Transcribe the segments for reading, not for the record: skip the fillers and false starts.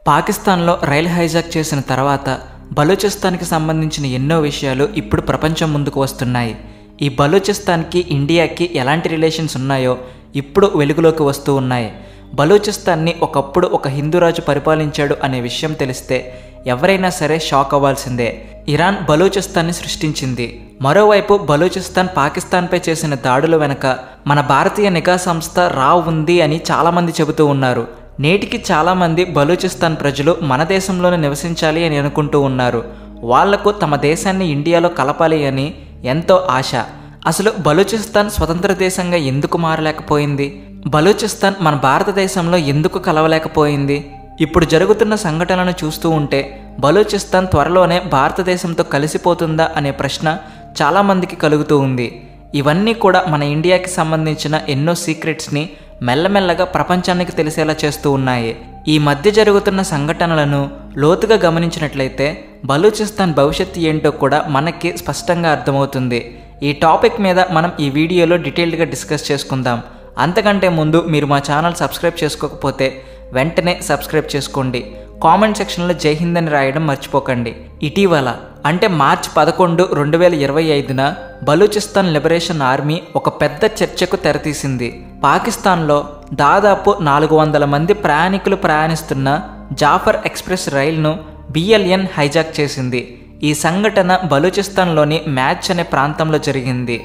పాకిస్తాన్లో రైలు హైజాక్ చేసిన తర్వాత బలూచిస్తాన్కి సంబంధించిన ఎన్నో విషయాలు ఇప్పుడు ప్రపంచం ముందుకు వస్తున్నాయి. ఈ బలూచిస్తాన్కి ఇండియాకి ఎలాంటి రిలేషన్స్ ఉన్నాయో ఇప్పుడు వెలుగులోకి వస్తూ ఉన్నాయి. బలూచిస్తాన్ని ఒకప్పుడు ఒక హిందూ రాజు పరిపాలించాడు అనే విషయం తెలిస్తే ఎవరైనా సరే షాక్ అవ్వాల్సిందే. ఇరాన్ బలూచిస్తాన్ని సృష్టించింది. మరోవైపు బలూచిస్తాన్ పాకిస్తాన్పై చేసిన దాడుల వెనక మన భారతీయ నిఘా సంస్థ రా ఉంది అని చాలామంది చెబుతూ ఉన్నారు. నేటికి చాలామంది బలూచిస్తాన్ ప్రజలు మన దేశంలోనే నివసించాలి అని అనుకుంటూ ఉన్నారు. వాళ్లకు తమ దేశాన్ని ఇండియాలో కలపాలి అని ఎంతో ఆశ. అసలు బలూచిస్తాన్ స్వతంత్ర దేశంగా ఎందుకు మారలేకపోయింది? బలూచిస్తాన్ మన భారతదేశంలో ఎందుకు కలవలేకపోయింది? ఇప్పుడు జరుగుతున్న సంఘటనలను చూస్తూ ఉంటే బలూచిస్తాన్ త్వరలోనే భారతదేశంతో కలిసిపోతుందా అనే ప్రశ్న చాలామందికి కలుగుతూ ఉంది. ఇవన్నీ కూడా మన ఇండియాకి సంబంధించిన ఎన్నో సీక్రెట్స్ని మెల్లమెల్లగా ప్రపంచానికి తెలిసేలా చేస్తూ ఉన్నాయి. ఈ మధ్య జరుగుతున్న సంఘటనలను లోతుగా గమనించినట్లయితే బలూచిస్తాన్ భవిష్యత్తు ఏంటో కూడా మనకి స్పష్టంగా అర్థమవుతుంది. ఈ టాపిక్ మీద మనం ఈ వీడియోలో డీటెయిల్డ్గా డిస్కస్ చేసుకుందాం. అంతకంటే ముందు మీరు మా ఛానల్ సబ్స్క్రైబ్ చేసుకోకపోతే వెంటనే సబ్స్క్రైబ్ చేసుకోండి. కామెంట్ సెక్షన్లో జై హింద్ అని రాయడం మర్చిపోకండి. ఇటీవల అంటే మార్చి 11, 2025న బలూచిస్తాన్ లిబరేషన్ ఆర్మీ ఒక పెద్ద చర్చకు తెరతీసింది. పాకిస్తాన్లో దాదాపు 400 మంది ప్రయాణికులు ప్రయాణిస్తున్న జాఫర్ ఎక్స్ప్రెస్ రైలును BLN హైజాక్ చేసింది. ఈ సంఘటన బలూచిస్తాన్లోని మ్యాచ్ అనే ప్రాంతంలో జరిగింది.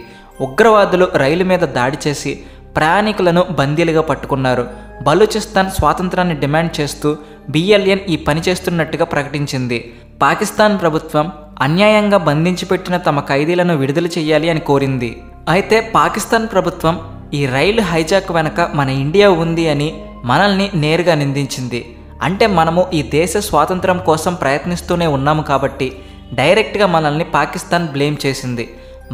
ఉగ్రవాదులు రైలు మీద దాడి చేసి ప్రయాణికులను బందీలుగా పట్టుకున్నారు. బలూచిస్తాన్ స్వాతంత్రాన్ని డిమాండ్ చేస్తూ BLN ఈ పని చేస్తున్నట్టుగా ప్రకటించింది. పాకిస్తాన్ ప్రభుత్వం అన్యాయంగా బంధించి పెట్టిన తమ ఖైదీలను విడుదల చేయాలి అని కోరింది. అయితే పాకిస్తాన్ ప్రభుత్వం ఈ రైలు హైజాక్ వెనక మన ఇండియా ఉంది అని మనల్ని నేరుగా నిందించింది. అంటే మనము ఈ దేశ స్వాతంత్రం కోసం ప్రయత్నిస్తూనే ఉన్నాము కాబట్టి డైరెక్ట్గా మనల్ని పాకిస్తాన్ బ్లేమ్ చేసింది.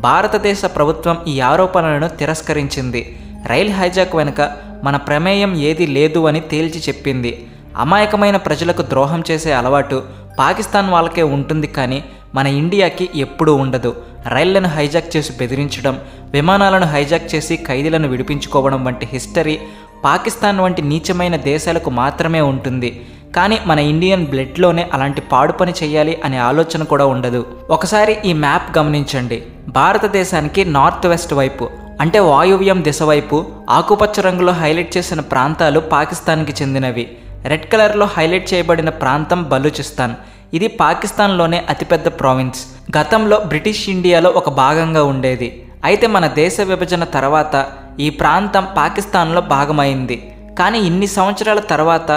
భారతదేశ ప్రభుత్వం ఈ ఆరోపణలను తిరస్కరించింది. రైలు హైజాక్ వెనుక మన ప్రమేయం ఏదీ లేదు అని తేల్చి చెప్పింది. అమాయకమైన ప్రజలకు ద్రోహం చేసే అలవాటు పాకిస్తాన్ వాళ్ళకే ఉంటుంది, కానీ మన ఇండియాకి ఎప్పుడూ ఉండదు. రైళ్లను హైజాక్ చేసి బెదిరించడం, విమానాలను హైజాక్ చేసి ఖైదీలను విడిపించుకోవడం వంటి హిస్టరీ పాకిస్తాన్ వంటి నీచమైన దేశాలకు మాత్రమే ఉంటుంది. కానీ మన ఇండియన్ బ్లడ్లోనే అలాంటి పాడు పని చేయాలి అనే ఆలోచన కూడా ఉండదు. ఒకసారి ఈ మ్యాప్ గమనించండి. భారతదేశానికి నార్త్ వెస్ట్ వైపు అంటే వాయువ్యం దిశ వైపు ఆకుపచ్చ రంగులో హైలైట్ చేసిన ప్రాంతాలు పాకిస్తాన్కి చెందినవి. రెడ్ కలర్లో హైలైట్ చేయబడిన ప్రాంతం బలూచిస్తాన్. ఇది పాకిస్తాన్లోనే అతిపెద్ద ప్రావిన్స్. గతంలో బ్రిటిష్ ఇండియాలో ఒక భాగంగా ఉండేది. అయితే మన దేశ విభజన తర్వాత ఈ ప్రాంతం పాకిస్తాన్లో భాగమైంది. కానీ ఇన్ని సంవత్సరాల తర్వాత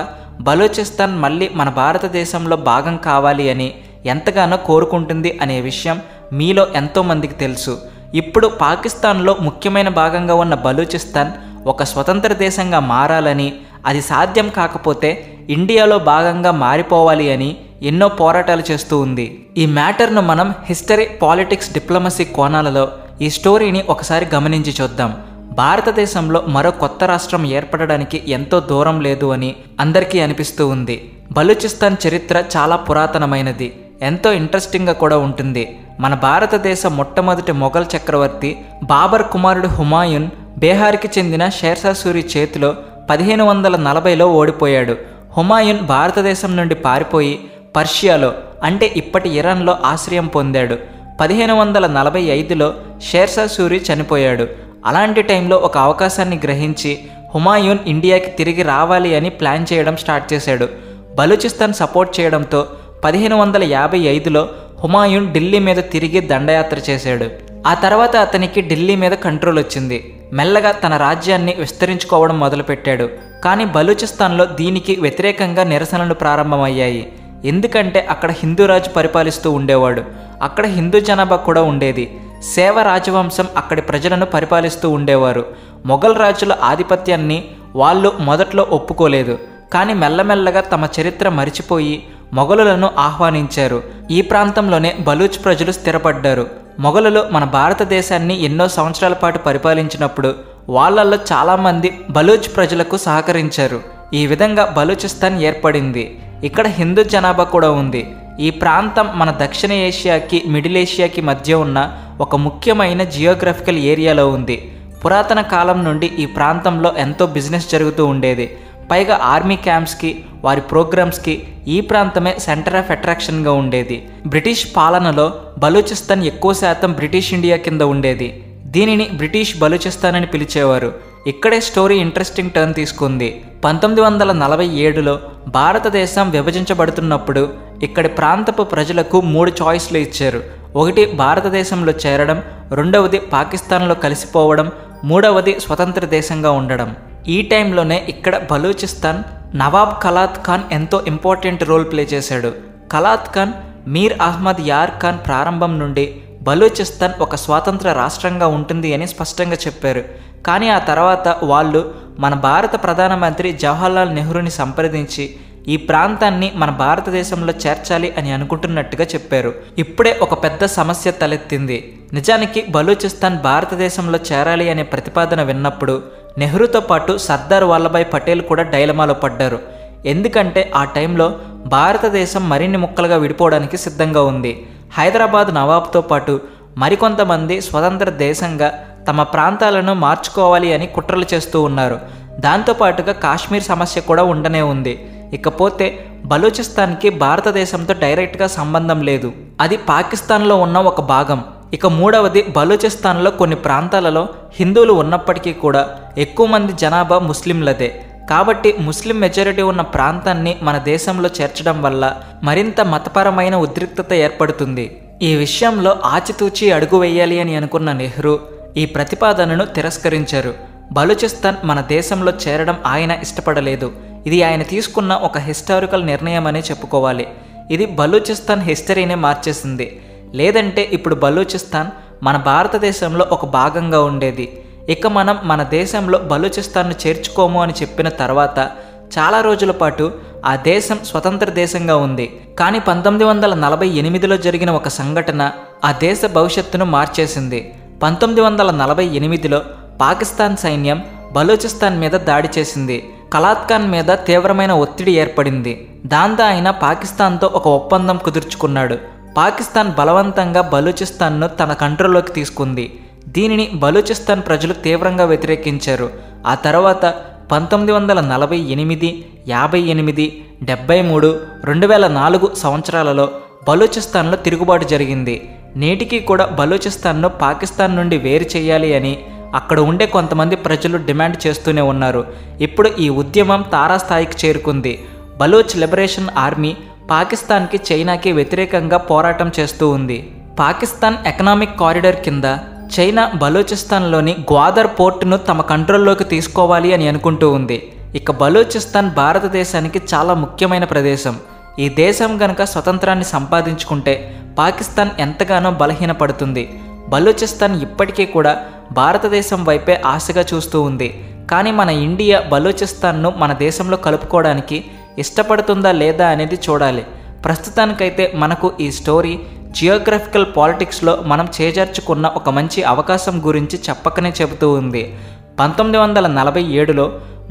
బలూచిస్తాన్ మళ్ళీ మన భారతదేశంలో భాగం కావాలి అని ఎంతగానో కోరుకుంటుంది అనే విషయం మీలో ఎంతోమందికి తెలుసు. ఇప్పుడు పాకిస్తాన్లో ముఖ్యమైన భాగంగా ఉన్న బలూచిస్తాన్ ఒక స్వతంత్ర దేశంగా మారాలని, అది సాధ్యం కాకపోతే ఇండియాలో భాగంగా మారిపోవాలి అని ఎన్నో పోరాటాలు చేస్తూ ఉంది. ఈ మ్యాటర్ను మనం హిస్టరీ, పాలిటిక్స్, డిప్లొమసీ కోణాలలో ఈ స్టోరీని ఒకసారి గమనించి చూద్దాం. భారతదేశంలో మరో కొత్త రాష్ట్రం ఏర్పడడానికి ఎంతో దూరం లేదు అని అందరికీ అనిపిస్తూ ఉంది. బలూచిస్తాన్ చరిత్ర చాలా పురాతనమైనది, ఎంతో ఇంట్రెస్టింగ్గా కూడా ఉంటుంది. మన భారతదేశ మొట్టమొదటి మొఘల్ చక్రవర్తి బాబర్ కుమారుడు హుమాయూన్ బీహార్కి చెందిన షేర్షా సూరి చేతిలో 1540లో ఓడిపోయాడు. హుమాయూన్ భారతదేశం నుండి పారిపోయి పర్షియాలో అంటే ఇప్పటి ఇరాన్లో ఆశ్రయం పొందాడు. 1545లో షేర్షా సూరి చనిపోయాడు. అలాంటి టైంలో ఒక అవకాశాన్ని గ్రహించి హుమాయూన్ ఇండియాకి తిరిగి రావాలి అని ప్లాన్ చేయడం స్టార్ట్ చేశాడు. బలూచిస్తాన్ సపోర్ట్ చేయడంతో 1555లో హుమాయూన్ ఢిల్లీ మీద తిరిగి దండయాత్ర చేశాడు. ఆ తర్వాత అతనికి ఢిల్లీ మీద కంట్రోల్ వచ్చింది. మెల్లగా తన రాజ్యాన్ని విస్తరించుకోవడం మొదలుపెట్టాడు. కానీ బలూచిస్తాన్లో దీనికి వ్యతిరేకంగా నిరసనలు ప్రారంభమయ్యాయి. ఎందుకంటే అక్కడ హిందూ రాజు పరిపాలిస్తూ ఉండేవాడు. అక్కడ హిందూ జనాభా కూడా ఉండేది. సేవ రాజవంశం అక్కడి ప్రజలను పరిపాలిస్తూ ఉండేవారు. మొఘల్ రాజుల ఆధిపత్యాన్ని వాళ్ళు మొదట్లో ఒప్పుకోలేదు. కానీ మెల్లమెల్లగా తమ చరిత్ర మరిచిపోయి మొఘలులను ఆహ్వానించారు. ఈ ప్రాంతంలోనే బలూచ్ ప్రజలు స్థిరపడ్డారు. మొఘలులు మన భారతదేశాన్ని ఎన్నో సంవత్సరాల పాటు పరిపాలించినప్పుడు వాళ్ళల్లో చాలామంది బలూచ్ ప్రజలకు సహకరించారు. ఈ విధంగా బలూచిస్తాన్ ఏర్పడింది. ఇక్కడ హిందూ జనాభా కూడా ఉంది. ఈ ప్రాంతం మన దక్షిణ ఏషియాకి, మిడిల్ ఏషియాకి మధ్య ఉన్న ఒక ముఖ్యమైన జియోగ్రఫికల్ ఏరియాలో ఉంది. పురాతన కాలం నుండి ఈ ప్రాంతంలో ఎంతో బిజినెస్ జరుగుతూ ఉండేది. పైగా ఆర్మీ క్యాంప్స్కి వారి ప్రోగ్రామ్స్కి ఈ ప్రాంతమే సెంటర్ ఆఫ్ అట్రాక్షన్గా ఉండేది. బ్రిటిష్ పాలనలో బలూచిస్తాన్ ఎక్కువ శాతం బ్రిటిష్ ఇండియా కింద ఉండేది. దీనిని బ్రిటిష్ బలూచిస్తాన్ అని పిలిచేవారు. ఇక్కడే స్టోరీ ఇంట్రెస్టింగ్ టర్న్ తీసుకుంది. 1947లో భారతదేశం విభజించబడుతున్నప్పుడు ఇక్కడి ప్రాంతపు ప్రజలకు 3 చాయిస్లు ఇచ్చారు. ఒకటి భారతదేశంలో చేరడం, రెండవది పాకిస్తాన్లో కలిసిపోవడం, మూడవది స్వతంత్ర దేశంగా ఉండడం. ఈ టైంలోనే ఇక్కడ బలూచిస్తాన్ నవాబ్ కలాత్ ఖాన్ ఎంతో ఇంపార్టెంట్ రోల్ ప్లే చేశాడు. కలాత్ ఖాన్ మీర్ అహ్మద్ యార్ ఖాన్ ప్రారంభం నుండి బలూచిస్తాన్ ఒక స్వాతంత్ర రాష్ట్రంగా ఉంటుంది అని స్పష్టంగా చెప్పారు. కానీ ఆ తర్వాత వాళ్ళు మన భారత ప్రధానమంత్రి జవహర్లాల్ నెహ్రూని సంప్రదించి ఈ ప్రాంతాన్ని మన భారతదేశంలో చేర్చాలి అని అనుకుంటున్నట్టుగా చెప్పారు. ఇప్పుడే ఒక పెద్ద సమస్య తలెత్తింది. నిజానికి బలూచిస్తాన్ భారతదేశంలో చేరాలి అనే ప్రతిపాదన విన్నప్పుడు నెహ్రూతో పాటు సర్దార్ వల్లభాయ్ పటేల్ కూడా డైలమాలో పడ్డారు. ఎందుకంటే ఆ టైంలో భారతదేశం మరిన్ని ముక్కలుగా విడిపోవడానికి సిద్ధంగా ఉంది. హైదరాబాద్ నవాబ్తో పాటు మరికొంతమంది స్వతంత్ర దేశంగా తమ ప్రాంతాలను మార్చుకోవాలి అని కుట్రలు చేస్తూ ఉన్నారు. దాంతోపాటుగా కాశ్మీర్ సమస్య కూడా ఉండనే ఉంది. ఇకపోతే బలూచిస్తాన్కి భారతదేశంతో డైరెక్ట్గా సంబంధం లేదు, అది పాకిస్తాన్లో ఉన్న ఒక భాగం. ఇక మూడవది, బలూచిస్తాన్లో కొన్ని ప్రాంతాలలో హిందువులు ఉన్నప్పటికీ కూడా ఎక్కువ మంది జనాభా ముస్లింలదే. కాబట్టి ముస్లిం మెజారిటీ ఉన్న ప్రాంతాన్ని మన దేశంలో చేర్చడం వల్ల మరింత మతపరమైన ఉద్రిక్తత ఏర్పడుతుంది. ఈ విషయంలో ఆచితూచి అడుగు వేయాలి అని అనుకున్న నెహ్రూ ఈ ప్రతిపాదనను తిరస్కరించారు. బలూచిస్తాన్ మన దేశంలో చేరడం ఆయన ఇష్టపడలేదు. ఇది ఆయన తీసుకున్న ఒక హిస్టారికల్ నిర్ణయం అనే చెప్పుకోవాలి. ఇది బలూచిస్తాన్ హిస్టరీనే మార్చేసింది. లేదంటే ఇప్పుడు బలూచిస్తాన్ మన భారతదేశంలో ఒక భాగంగా ఉండేది. ఇక మనం మన దేశంలో బలూచిస్తాన్ను చేర్చుకోము అని చెప్పిన తర్వాత చాలా రోజుల పాటు ఆ దేశం స్వతంత్ర దేశంగా ఉంది. కానీ 1948లో జరిగిన ఒక సంఘటన ఆ దేశ భవిష్యత్తును మార్చేసింది. 1948లో పాకిస్తాన్ సైన్యం బలూచిస్తాన్ మీద దాడి చేసింది. కలాత్ ఖాన్ మీద తీవ్రమైన ఒత్తిడి ఏర్పడింది. దాంతో ఆయన పాకిస్తాన్తో ఒక ఒప్పందం కుదుర్చుకున్నాడు. పాకిస్తాన్ బలవంతంగా బలూచిస్తాన్ను తన కంట్రోల్లోకి తీసుకుంది. దీనిని బలూచిస్తాన్ ప్రజలు తీవ్రంగా వ్యతిరేకించారు. ఆ తర్వాత 1948, 58, 73, 2004 సంవత్సరాలలో బలూచిస్తాన్లో తిరుగుబాటు జరిగింది. నేటికి కూడా బలూచిస్తాన్ను పాకిస్తాన్ నుండి వేరు చేయాలి అని అక్కడ ఉండే కొంతమంది ప్రజలు డిమాండ్ చేస్తూనే ఉన్నారు. ఇప్పుడు ఈ ఉద్యమం తారాస్థాయికి చేరుకుంది. బలూచ్ లిబరేషన్ ఆర్మీ పాకిస్తాన్కి, చైనాకి వ్యతిరేకంగా పోరాటం చేస్తూ ఉంది. పాకిస్తాన్ ఎకనామిక్ కారిడార్ కింద చైనా బలూచిస్తాన్లోని గ్వాదర్ పోర్టును తమ కంట్రోల్లోకి తీసుకోవాలి అని అనుకుంటూ ఉంది. ఇక బలూచిస్తాన్ భారతదేశానికి చాలా ముఖ్యమైన ప్రదేశం. ఈ దేశం గనక స్వతంత్రాన్ని సంపాదించుకుంటే పాకిస్తాన్ ఎంతగానో బలహీనపడుతుంది. బలూచిస్తాన్ ఇప్పటికీ కూడా భారతదేశం వైపే ఆశగా చూస్తూ ఉంది. కానీ మన ఇండియా బలూచిస్తాన్ను మన దేశంలో కలుపుకోవడానికి ఇష్టపడుతుందా లేదా అనేది చూడాలి. ప్రస్తుతానికైతే మనకు ఈ స్టోరీ జియోగ్రఫికల్ పాలిటిక్స్లో మనం చేజార్చుకున్న ఒక మంచి అవకాశం గురించి చెప్పకనే చెబుతూ ఉంది. 1947లో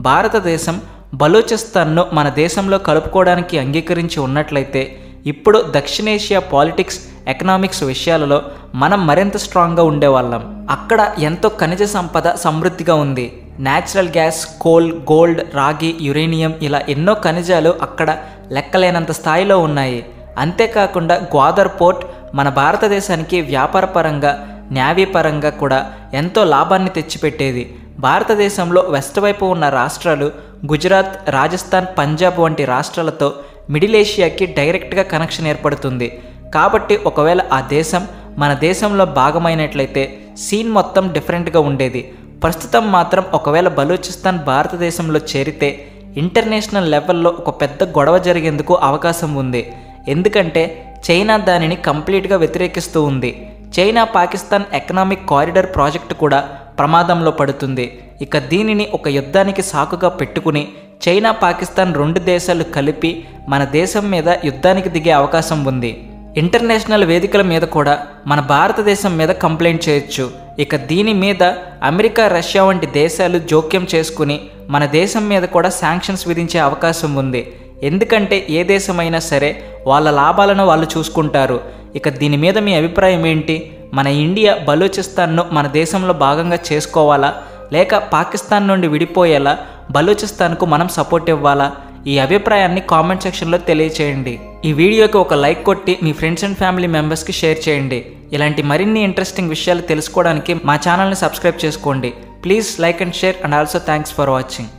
భారతదేశం బలూచిస్తాన్ను మన దేశంలో కలుపుకోవడానికి అంగీకరించి ఉన్నట్లయితే ఇప్పుడు దక్షిణేషియా పాలిటిక్స్, ఎకనామిక్స్ విషయాలలో మనం మరింత స్ట్రాంగ్గా ఉండేవాళ్ళం. అక్కడ ఎంతో ఖనిజ సంపద సమృద్ధిగా ఉంది. న్యాచురల్ గ్యాస్, కోల్, గోల్డ్, రాగి, యురేనియం ఇలా ఎన్నో ఖనిజాలు అక్కడ లెక్కలేనంత స్థాయిలో ఉన్నాయి. అంతేకాకుండా గ్వాదర్ పోర్ట్ మన భారతదేశానికి వ్యాపారపరంగా, న్యావీ పరంగా కూడా ఎంతో లాభాన్ని తెచ్చిపెట్టేది. భారతదేశంలో వెస్ట్ వైపు ఉన్న రాష్ట్రాలు గుజరాత్, రాజస్థాన్, పంజాబ్ వంటి రాష్ట్రాలతో మిడిల్ ఏషియాకి డైరెక్ట్గా కనెక్షన్ ఏర్పడుతుంది. కాబట్టి ఒకవేళ ఆ దేశం మన దేశంలో భాగమైనట్లయితే సీన్ మొత్తం డిఫరెంట్గా ఉండేది. ప్రస్తుతం మాత్రం ఒకవేళ బలూచిస్తాన్ భారతదేశంలో చేరితే ఇంటర్నేషనల్ లెవెల్లో ఒక పెద్ద గొడవ జరిగేందుకు అవకాశం ఉంది. ఎందుకంటే చైనా దానిని కంప్లీట్గా వ్యతిరేకిస్తూ ఉంది. China Pakistan economic corridor project కూడా ప్రమాదంలో పడుతుంది. ఇక దీనిని ఒక యుద్ధానికి సాకుగా పెట్టుకుని చైనా, పాకిస్తాన్ 2 దేశాలు కలిపి మన దేశం మీద యుద్ధానికి దిగే అవకాశం ఉంది. ఇంటర్నేషనల్ వేదికల మీద కూడా మన భారతదేశం మీద కంప్లైంట్ చేయొచ్చు. ఇక దీని మీద అమెరికా, రష్యా వంటి దేశాలు జోక్యం చేసుకుని మన దేశం మీద కూడా శాంక్షన్స్ విధించే అవకాశం ఉంది. ఎందుకంటే ఏ దేశమైనా సరే వాళ్ళ లాభాలను వాళ్ళు చూసుకుంటారు. ఇక దీని మీద మీ అభిప్రాయం ఏంటి? మన ఇండియా బలూచిస్తాన్ను మన దేశంలో భాగంగా చేసుకోవాలా లేక పాకిస్తాన్ నుండి విడిపోయేలా బలూచిస్తాన్కు మనం సపోర్ట్ ఇవ్వాలా? ఈ అభిప్రాయాన్ని కామెంట్ సెక్షన్లో తెలియచేయండి. ఈ వీడియోకి ఒక లైక్ కొట్టి మీ ఫ్రెండ్స్ అండ్ ఫ్యామిలీ మెంబర్స్కి షేర్ చేయండి. ఇలాంటి మరిన్ని ఇంట్రెస్టింగ్ విషయాలు తెలుసుకోవడానికి మా ఛానల్ని సబ్స్క్రైబ్ చేసుకోండి. Please like and share and also thanks for watching.